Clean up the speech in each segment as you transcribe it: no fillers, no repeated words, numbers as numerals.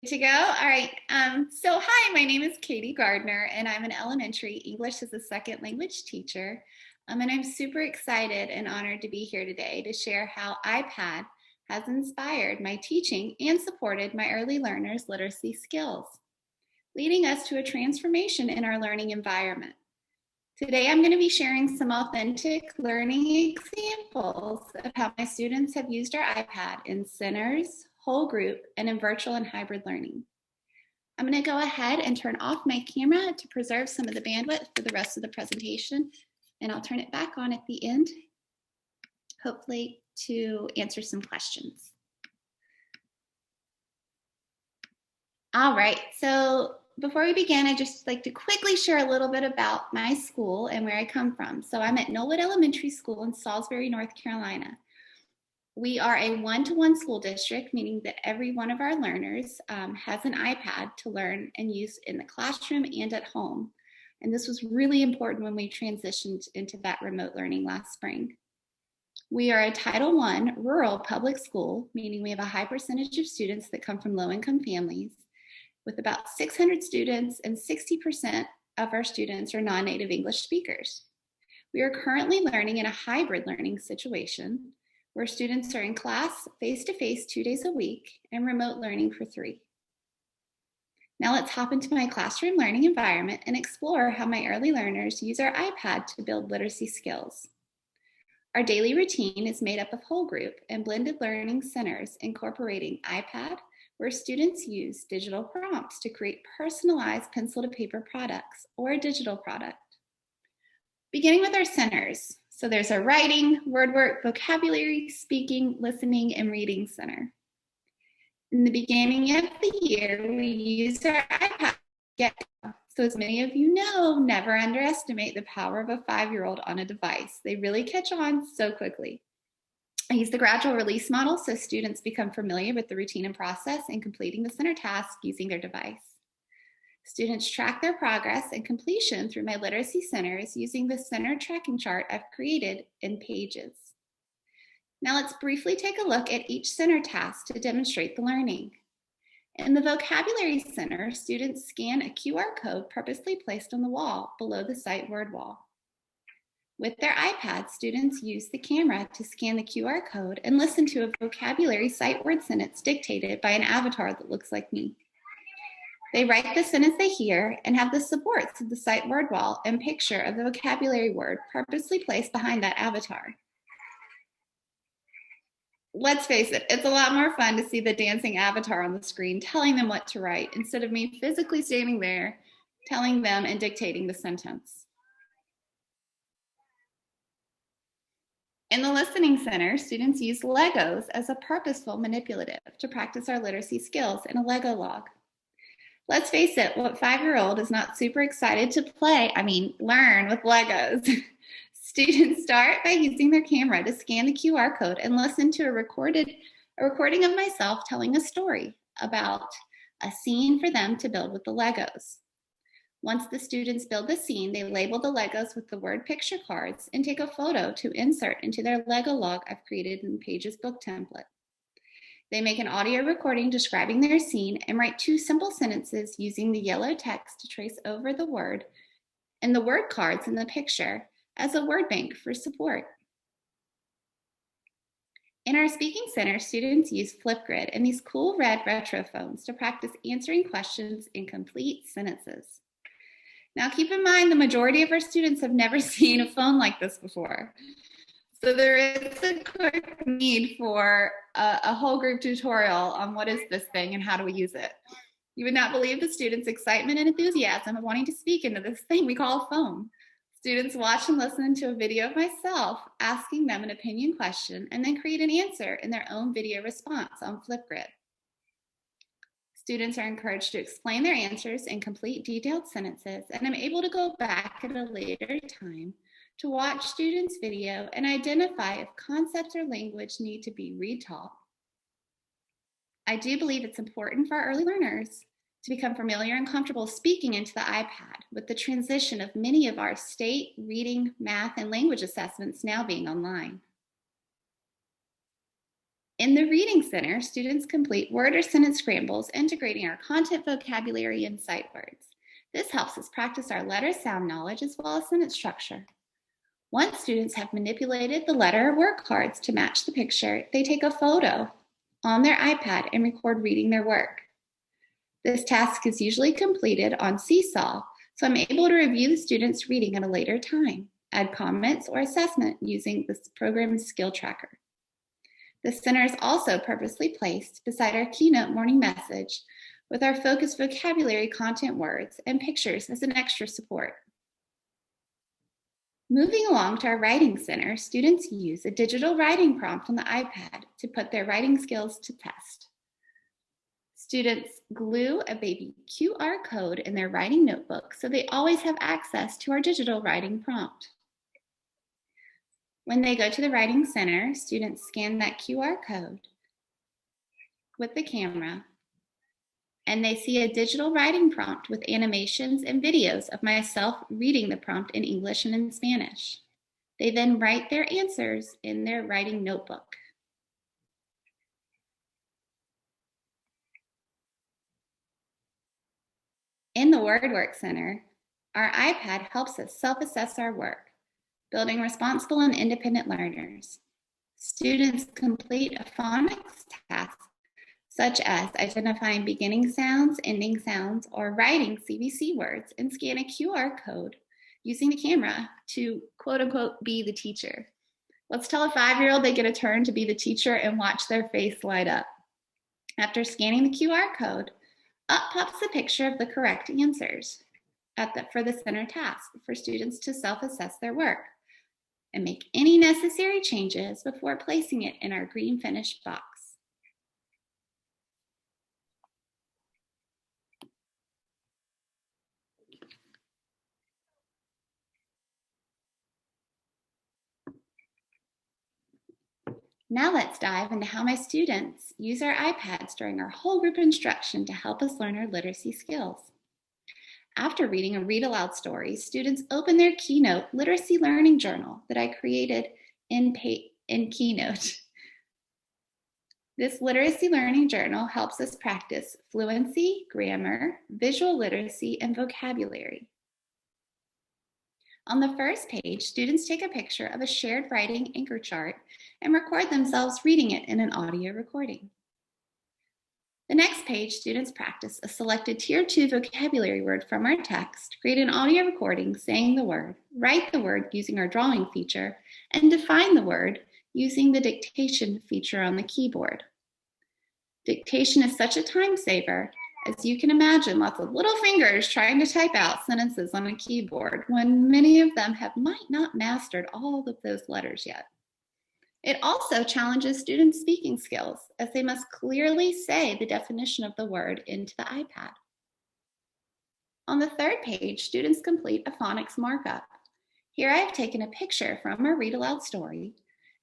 To go? All right. So hi, my name is Katie Gardner, and I'm an elementary English as a second language teacher. And I'm super excited and honored to be here today to share how iPad has inspired my teaching and supported my early learners' literacy skills, leading us to a transformation in our learning environment. Today, I'm going to be sharing some authentic learning examples of how my students have used our iPad in centers, whole group, and in virtual and hybrid learning. I'm going to go ahead and turn off my camera to preserve some of the bandwidth for the rest of the presentation, and I'll turn it back on at the end, hopefully to answer some questions. All right, so before we begin, I'd just like to quickly share a little bit about my school and where I come from. So I'm at Knollwood Elementary School in Salisbury, North Carolina. We are a one-to-one school district, meaning that every one of our learners has an iPad to learn and use in the classroom and at home. And this was really important when we transitioned into that remote learning last spring. We are a Title I rural public school, meaning we have a high percentage of students that come from low-income families, with about 600 students, and 60% of our students are non-native English speakers. We are currently learning in a hybrid learning situation where students are in class face-to-face 2 days a week and remote learning for 3. Now let's hop into my classroom learning environment and explore how my early learners use our iPad to build literacy skills. Our daily routine is made up of whole group and blended learning centers incorporating iPad, where students use digital prompts to create personalized pencil to paper products or a digital product. Beginning with our centers. So there's our writing, word work, vocabulary, speaking, listening, and reading center. In the beginning of the year, we used our iPad. So as many of you know, never underestimate the power of a 5-year-old on a device. They really catch on so quickly. I use the gradual release model so students become familiar with the routine and process in completing the center task using their device. Students track their progress and completion through my literacy centers using the center tracking chart I've created in Pages. Now let's briefly take a look at each center task to demonstrate the learning. In the vocabulary center, students scan a QR code purposely placed on the wall below the sight word wall. With their iPad, students use the camera to scan the QR code and listen to a vocabulary sight word sentence dictated by an avatar that looks like me. They write the sentence they hear and have the supports of the sight word wall and picture of the vocabulary word purposely placed behind that avatar. Let's face it, it's a lot more fun to see the dancing avatar on the screen telling them what to write instead of me physically standing there telling them and dictating the sentence. In the listening center, students use Legos as a purposeful manipulative to practice our literacy skills in a Lego log. Let's face it, what 5-year-old is not super excited to learn with Legos? Students start by using their camera to scan the QR code and listen to a recording of myself telling a story about a scene for them to build with the Legos. Once the students build the scene, they label the Legos with the word picture cards and take a photo to insert into their Lego log I've created in Pages book template. They make an audio recording describing their scene and write 2 simple sentences using the yellow text to trace over the word and the word cards in the picture as a word bank for support. In our speaking center, students use Flipgrid and these cool red retro phones to practice answering questions in complete sentences. Now keep in mind, the majority of our students have never seen a phone like this before. So there is a quick need for a whole group tutorial on what is this thing and how do we use it. You would not believe the students' excitement and enthusiasm of wanting to speak into this thing we call a phone. Students watch and listen to a video of myself asking them an opinion question and then create an answer in their own video response on Flipgrid. Students are encouraged to explain their answers in complete detailed sentences, and I'm able to go back at a later time to watch students' video and identify if concepts or language need to be retaught. I do believe it's important for our early learners to become familiar and comfortable speaking into the iPad with the transition of many of our state reading, math, and language assessments now being online. In the Reading Center, students complete word or sentence scrambles, integrating our content vocabulary and sight words. This helps us practice our letter sound knowledge as well as sentence structure. Once students have manipulated the letter or word cards to match the picture, they take a photo on their iPad and record reading their work. This task is usually completed on Seesaw, so I'm able to review the students' reading at a later time, add comments or assessment using this program's skill tracker. The center is also purposely placed beside our keynote morning message with our focused vocabulary content words and pictures as an extra support. Moving along to our writing center, students use a digital writing prompt on the iPad to put their writing skills to test. Students glue a baby QR code in their writing notebook so they always have access to our digital writing prompt. When they go to the writing center, students scan that QR code with the camera and they see a digital writing prompt with animations and videos of myself reading the prompt in English and in Spanish. They then write their answers in their writing notebook. In the WordWorks Center, our iPad helps us self-assess our work, building responsible and independent learners. Students complete a phonics task such as identifying beginning sounds, ending sounds, or writing CVC words, and scan a QR code using the camera to quote unquote be the teacher. Let's tell a 5-year-old they get a turn to be the teacher and watch their face light up. After scanning the QR code, up pops a picture of the correct answers for the center task for students to self-assess their work and make any necessary changes before placing it in our green finished box. Now let's dive into how my students use our iPads during our whole group instruction to help us learn our literacy skills. After reading a read aloud story, students open their Keynote Literacy Learning Journal that I created in Keynote. This literacy learning journal helps us practice fluency, grammar, visual literacy, and vocabulary. On the first page, students take a picture of a shared writing anchor chart and record themselves reading it in an audio recording. The next page, students practice a selected Tier 2 vocabulary word from our text, create an audio recording saying the word, write the word using our drawing feature, and define the word using the dictation feature on the keyboard. Dictation is such a time saver. As you can imagine, lots of little fingers trying to type out sentences on a keyboard when many of them might not mastered all of those letters yet. It also challenges students' speaking skills as they must clearly say the definition of the word into the iPad. On the third page, students complete a phonics markup. Here I have taken a picture from a read aloud story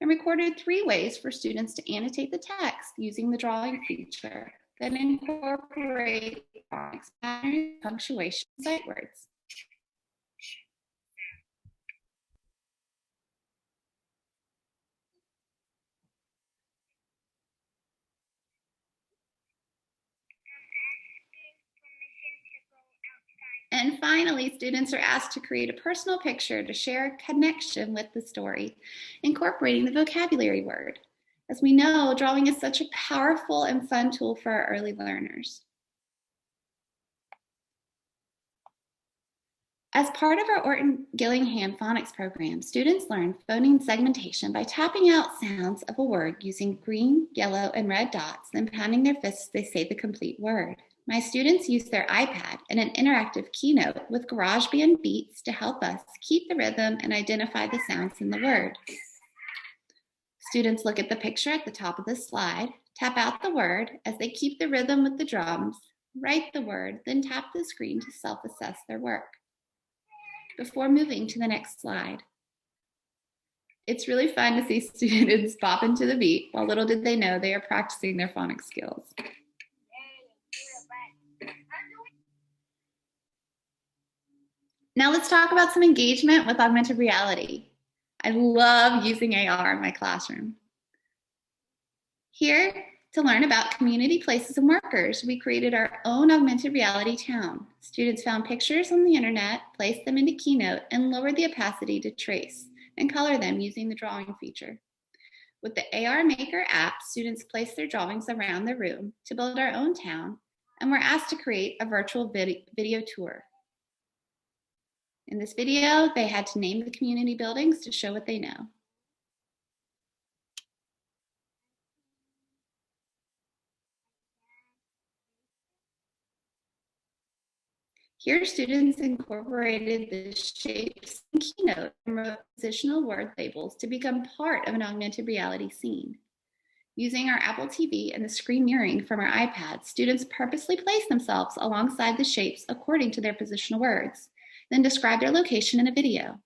and recorded 3 ways for students to annotate the text using the drawing feature that incorporate phonics patterns, punctuation, and sight words. And finally, students are asked to create a personal picture to share a connection with the story, incorporating the vocabulary word. As we know, drawing is such a powerful and fun tool for our early learners. As part of our Orton-Gillingham phonics program, students learn phoneme segmentation by tapping out sounds of a word using green, yellow, and red dots, then pounding their fists as they say the complete word. My students use their iPad and an interactive keynote with GarageBand beats to help us keep the rhythm and identify the sounds in the word. Students look at the picture at the top of the slide, tap out the word as they keep the rhythm with the drums, write the word, then tap the screen to self-assess their work. Before moving to the next slide, it's really fun to see students bop into the beat, while little did they know they are practicing their phonics skills. Now let's talk about some engagement with augmented reality. I love using AR in my classroom. Here, to learn about community places and workers, we created our own augmented reality town. Students found pictures on the internet, placed them into Keynote, and lowered the opacity to trace and color them using the drawing feature. With the AR Maker app, students placed their drawings around the room to build our own town and were asked to create a virtual video tour. In this video, they had to name the community buildings to show what they know. Here, students incorporated the shapes in Keynote and wrote positional word labels to become part of an augmented reality scene. Using our Apple TV and the screen mirroring from our iPad, students purposely placed themselves alongside the shapes according to their positional words, then described their location in a video.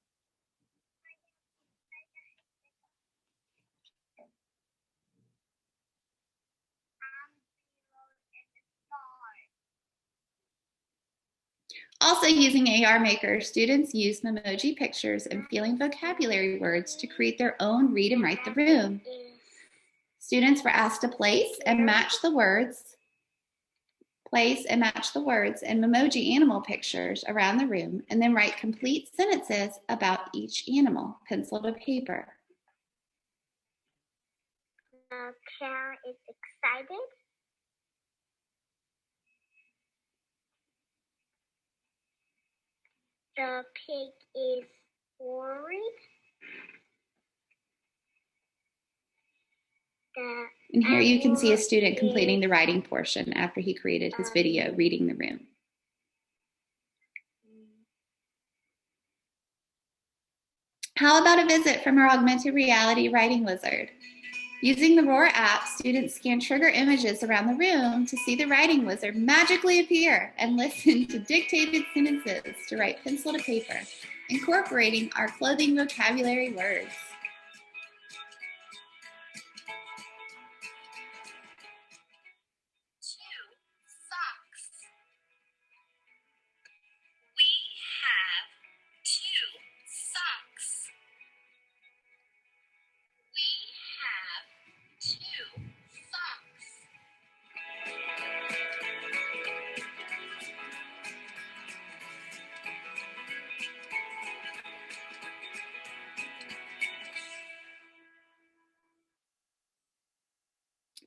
Also using AR Maker, students used Memoji pictures and feeling vocabulary words to create their own read and write the room. Students were asked to place and match the words and Memoji animal pictures around the room, and then write complete sentences about each animal, pencil to paper. The cow is excited. The pig is worried. And here you can see a student completing the writing portion after he created his video, reading the room. How about a visit from our augmented reality writing wizard? Using the Roar app, students scan trigger images around the room to see the writing wizard magically appear and listen to dictated sentences to write pencil to paper, incorporating our clothing vocabulary words.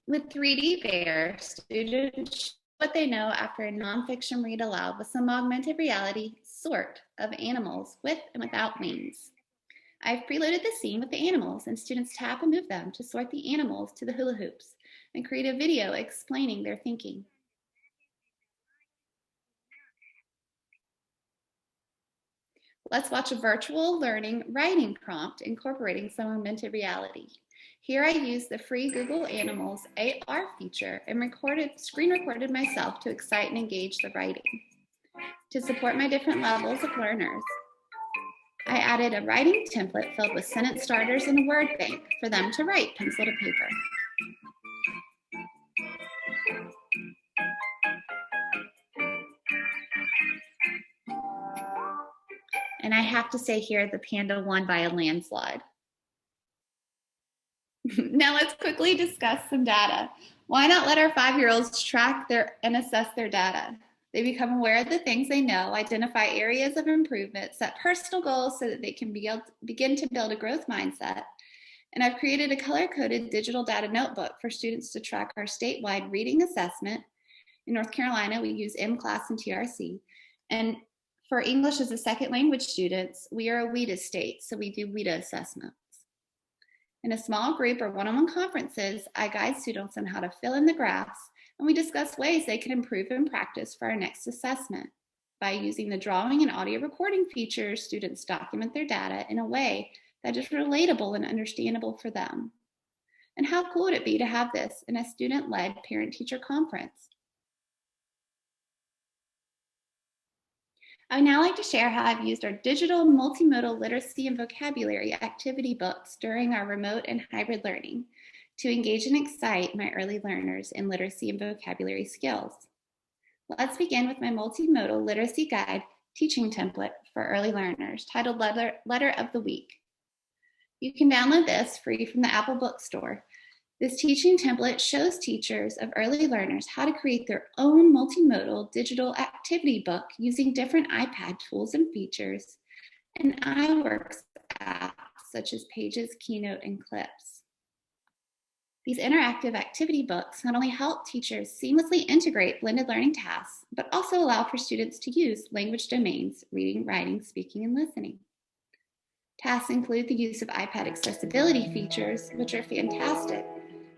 With 3D Bear, students show what they know after a nonfiction read aloud with some augmented reality sort of animals with and without wings. I've preloaded the scene with the animals, and students tap and move them to sort the animals to the hula hoops and create a video explaining their thinking. Let's watch a virtual learning writing prompt incorporating some augmented reality. Here I used the free Google Animals AR feature and screen recorded myself to excite and engage the writing. To support my different levels of learners, I added a writing template filled with sentence starters and a word bank for them to write pencil to paper. And I have to say here, the panda won by a landslide. Now let's quickly discuss some data. Why not let our 5-year-olds track and assess their data? They become aware of the things they know, identify areas of improvement, set personal goals so that they can begin to build a growth mindset. And I've created a color-coded digital data notebook for students to track our statewide reading assessment. In North Carolina, we use M-Class and TRC. And for English as a second language students, we are a WIDA state, so we do WIDA assessments. In a small group or one-on-one conferences, I guide students on how to fill in the graphs, and we discuss ways they can improve and practice for our next assessment. By using the drawing and audio recording features, students document their data in a way that is relatable and understandable for them. And how cool would it be to have this in a student-led parent-teacher conference? I would now like to share how I've used our digital multimodal literacy and vocabulary activity books during our remote and hybrid learning to engage and excite my early learners in literacy and vocabulary skills. Let's begin with my multimodal literacy guide teaching template for early learners titled Letter of the Week. You can download this free from the Apple Bookstore. This teaching template shows teachers of early learners how to create their own multimodal digital activity book using different iPad tools and features and iWorks apps such as Pages, Keynote, and Clips. These interactive activity books not only help teachers seamlessly integrate blended learning tasks, but also allow for students to use language domains, reading, writing, speaking, and listening. Tasks include the use of iPad accessibility features, which are fantastic,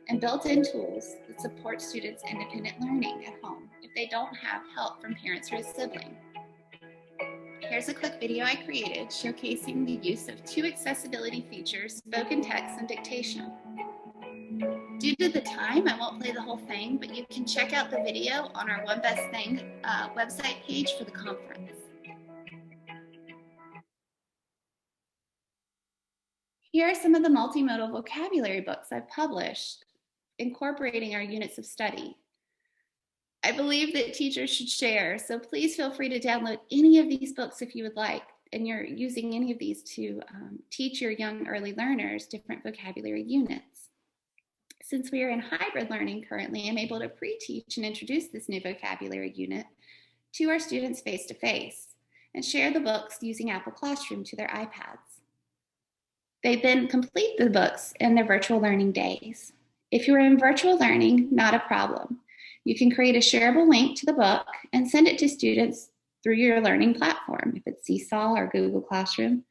and built-in tools that support students' independent learning at home if they don't have help from parents or a sibling. Here's a quick video I created showcasing the use of 2 accessibility features, spoken text and dictation. Due to the time, I won't play the whole thing, but you can check out the video on our One Best Thing website page for the conference. Here are some of the multimodal vocabulary books I've published, incorporating our units of study. I believe that teachers should share, so please feel free to download any of these books if you would like, and you're using any of these to teach your young early learners different vocabulary units. Since we are in hybrid learning currently, I'm able to pre-teach and introduce this new vocabulary unit to our students face-to-face and share the books using Apple Classroom to their iPads. They then complete the books in their virtual learning days. If you're in virtual learning, not a problem. You can create a shareable link to the book and send it to students through your learning platform, if it's Seesaw or Google Classroom.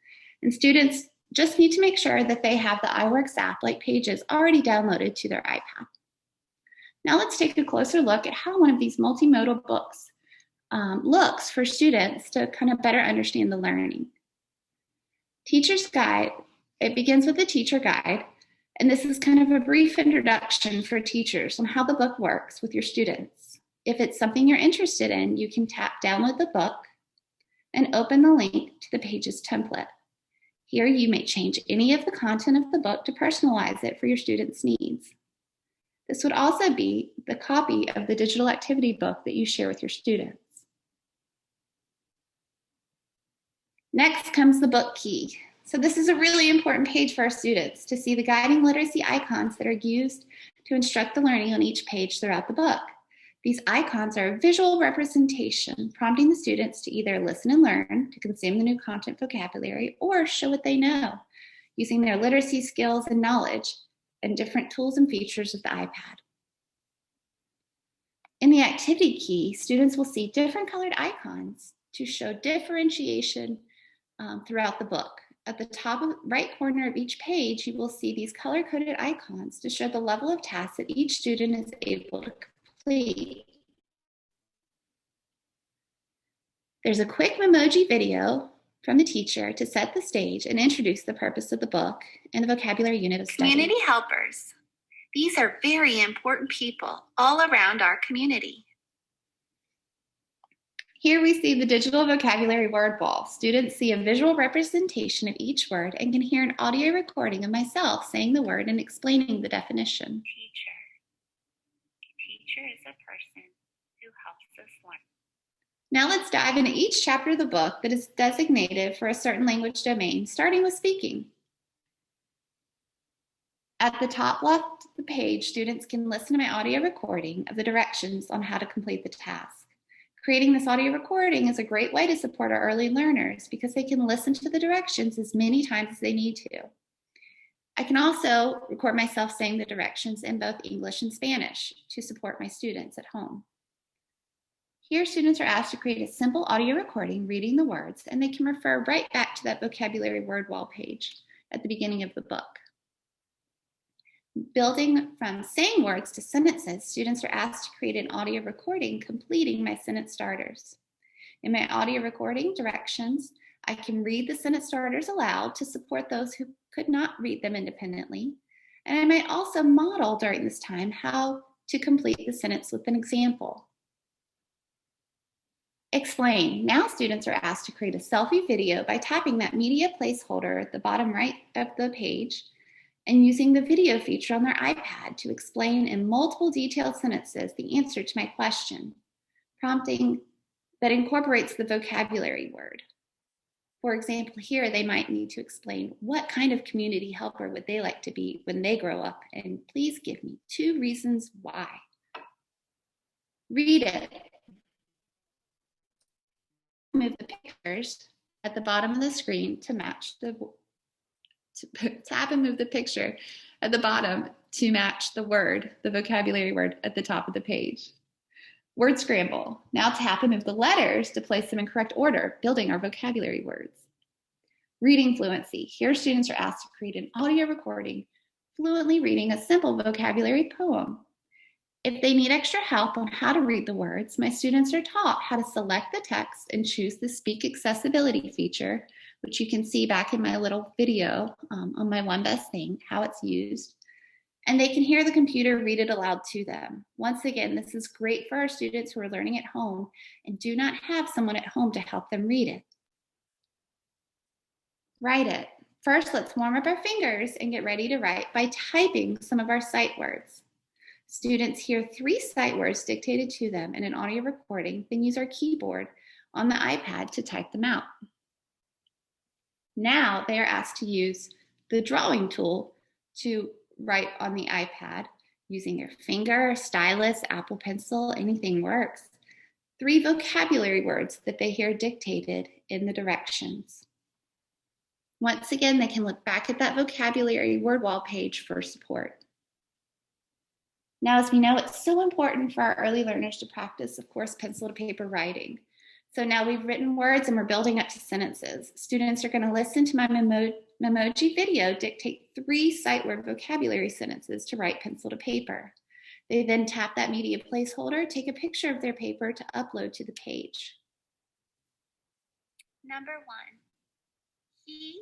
And students just need to make sure that they have the iWorks app, like Pages, already downloaded to their iPad. Now let's take a closer look at how one of these multimodal books looks for students to kind of better understand the learning. Teacher's Guide, it begins with the teacher guide, and this is kind of a brief introduction for teachers on how the book works with your students. If it's something you're interested in, you can download the book and open the link to the Pages template. Here you may change any of the content of the book to personalize it for your students' needs. This would also be the copy of the digital activity book that you share with your students. Next comes the book key. So this is a really important page for our students to see the guiding literacy icons that are used to instruct the learning on each page throughout the book. These icons are a visual representation, prompting the students to either listen and learn, to consume the new content vocabulary, or show what they know, using their literacy skills and knowledge and different tools and features of the iPad. In the activity key, students will see different colored icons to show differentiation throughout the book. At the top right corner of each page, you will see these color-coded icons to show the level of tasks that each student is able to complete. There's a quick emoji video from the teacher to set the stage and introduce the purpose of the book and the vocabulary unit of study. Community helpers. These are very important people all around our community. Here we see the digital vocabulary word wall. Students see a visual representation of each word and can hear an audio recording of myself saying the word and explaining the definition. Teacher. Teacher is a person who helps us learn. Now let's dive into each chapter of the book that is designated for a certain language domain, starting with speaking. At the top left of the page, students can listen to my audio recording of the directions on how to complete the task. Creating this audio recording is a great way to support our early learners because they can listen to the directions as many times as they need to. I can also record myself saying the directions in both English and Spanish to support my students at home. Here, students are asked to create a simple audio recording reading the words, and they can refer right back to that vocabulary word wall page at the beginning of the book. Building from saying words to sentences, students are asked to create an audio recording completing my sentence starters. In my audio recording directions, I can read the sentence starters aloud to support those who could not read them independently, and I might also model during this time how to complete the sentence with an example. Explain. Now students are asked to create a selfie video by tapping that media placeholder at the bottom right of the page and using the video feature on their iPad to explain in multiple detailed sentences the answer to my question, prompting that incorporates the vocabulary word. For example, here they might need to explain what kind of community helper would they like to be when they grow up, and please give me 2 reasons why. Read it. Move the pictures at the bottom of the screen to match the tap and move the picture at the bottom to match the word, the vocabulary word at the top of the page. Word scramble. Now tap and move the letters to place them in correct order, building our vocabulary words. Reading fluency. Here students are asked to create an audio recording, fluently reading a simple vocabulary poem. If they need extra help on how to read the words, my students are taught how to select the text and choose the speak accessibility feature, which you can see back in my little video on my One Best Thing, how it's used. And they can hear the computer read it aloud to them. Once again, this is great for our students who are learning at home and do not have someone at home to help them read it. Write it. First, let's warm up our fingers and get ready to write by typing some of our sight words. Students hear 3 sight words dictated to them in an audio recording, then use our keyboard on the iPad to type them out. Now they are asked to use the drawing tool to write on the iPad using their finger, stylus, Apple Pencil, anything works. 3 vocabulary words that they hear dictated in the directions. Once again, they can look back at that vocabulary word wall page for support. Now, as we know, it's so important for our early learners to practice, of course, pencil to paper writing. So now we've written words and we're building up to sentences. Students are going to listen to my Memoji video dictate 3 sight word vocabulary sentences to write pencil to paper. They then tap that media placeholder, take a picture of their paper to upload to the page. Number 1. He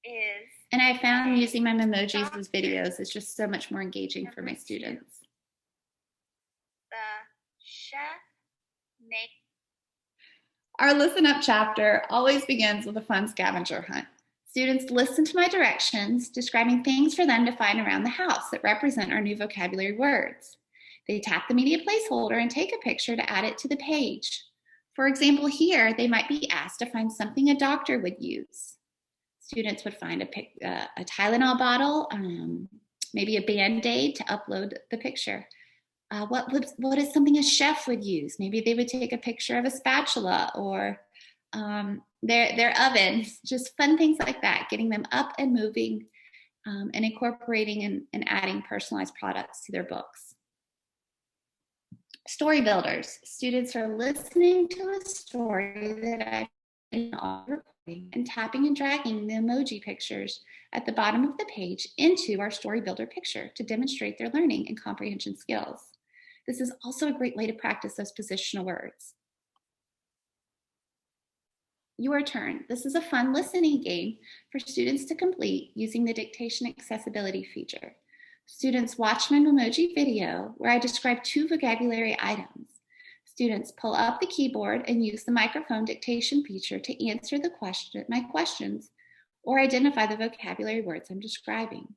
is. And I found using my Memojis as videos is just so much more engaging for my students. The chef makes. Our Listen Up chapter always begins with a fun scavenger hunt. Students listen to my directions, describing things for them to find around the house that represent our new vocabulary words. They tap the media placeholder and take a picture to add it to the page. For example, here, they might be asked to find something a doctor would use. Students would find a Tylenol bottle, maybe a Band-Aid to upload the picture. What is something a chef would use? Maybe they would take a picture of a spatula or their ovens, just fun things like that, getting them up and moving and incorporating and adding personalized products to their books. Story builders. Students are listening to a story that I've been recording and tapping and dragging the emoji pictures at the bottom of the page into our story builder picture to demonstrate their learning and comprehension skills. This is also a great way to practice those positional words. Your turn. This is a fun listening game for students to complete using the dictation accessibility feature. Students watch my Memoji video where I describe 2 vocabulary items. Students pull up the keyboard and use the microphone dictation feature to answer my questions or identify the vocabulary words I'm describing.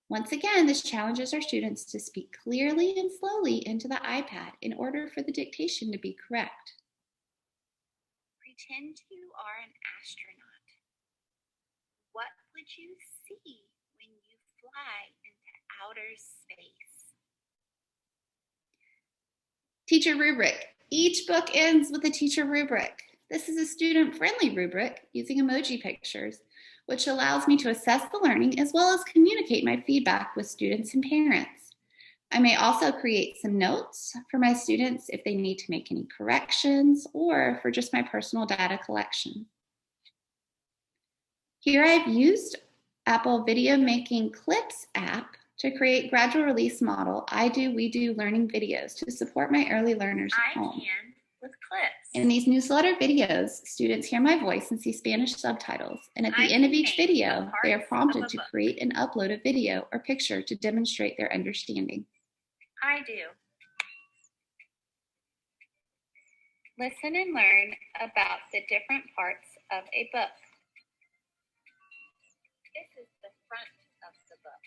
Once again, this challenges our students to speak clearly and slowly into the iPad in order for the dictation to be correct. Pretend you are an astronaut. What would you see when you fly into outer space? Teacher rubric. Each book ends with a teacher rubric. This is a student-friendly rubric using emoji pictures, which allows me to assess the learning as well as communicate my feedback with students and parents. I may also create some notes for my students if they need to make any corrections or for just my personal data collection. Here I've used Apple Video Making Clips app to create gradual release model I Do, We Do learning videos to support my early learners at home. I can with clips. In these newsletter videos, students hear my voice and see Spanish subtitles. And at the end of each video, they are prompted to create and upload a video or picture to demonstrate their understanding. I do. Listen and learn about the different parts of a book. This is the front of the book.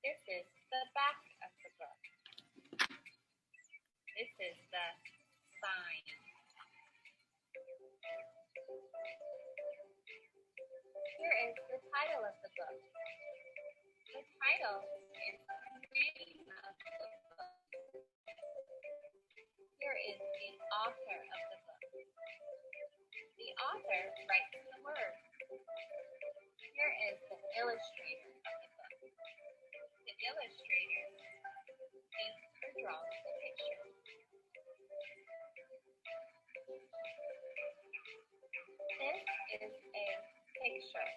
This is the back of the book. This is the spine. title of the book. The title is the name of the book. Here is the author of the book. The author writes the words. Here is the illustrator of the book. The illustrator paints or draws the picture. This is a picture.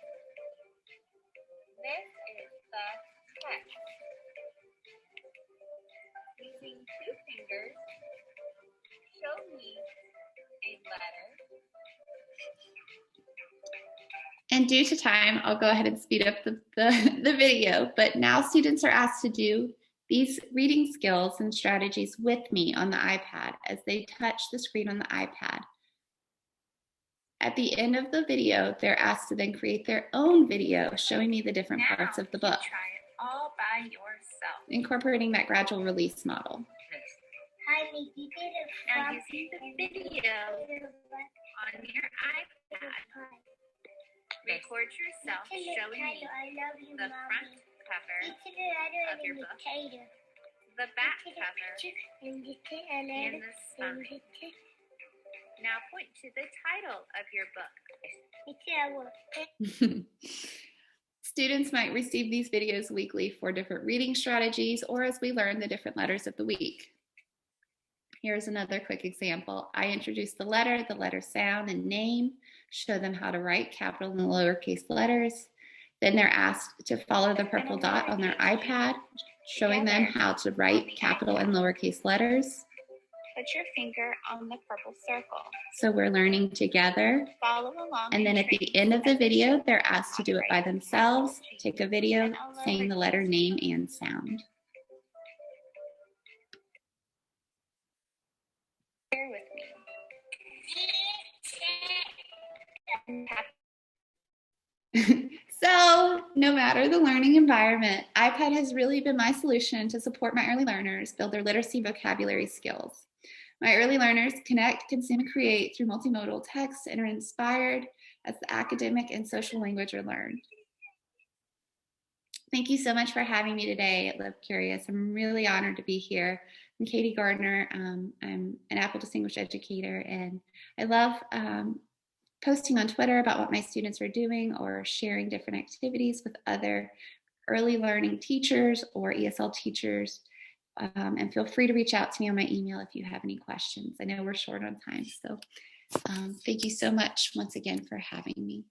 This is the text. Using 2 fingers, show me a letter. And due to time, I'll go ahead and speed up the video, but now students are asked to do these reading skills and strategies with me on the iPad as they touch the screen on the iPad. At the end of the video, they're asked to then create their own video showing me the different parts of the book, Try it all by yourself. incorporating that gradual release model. Hi, Nikki. Now using the video on your iPad, record yourself showing me the front cover of your book, the back cover, and the spine. Now point to the title of your book. Students might receive these videos weekly for different reading strategies or as we learn the different letters of the week. Here's another quick example. I introduce the letter sound, and name, show them how to write capital and lowercase letters. Then they're asked to follow the purple dot on their iPad, showing them how to write capital and lowercase letters. Put your finger on the purple circle. So we're learning together. Follow along. And then at the end of the video, they're asked to do it by themselves, take a video saying the letter name and sound. Bear with me. So no matter the learning environment, iPad has really been my solution to support my early learners build their literacy vocabulary skills. My early learners connect, consume, and create through multimodal text and are inspired as the academic and social language are learned. Thank you so much for having me today at Live Curious. I'm really honored to be here. I'm Katie Gardner. I'm an Apple Distinguished Educator, and I love posting on Twitter about what my students are doing or sharing different activities with other early learning teachers or ESL teachers. And feel free to reach out to me on my email if you have any questions. I know we're short on time, so thank you so much once again for having me.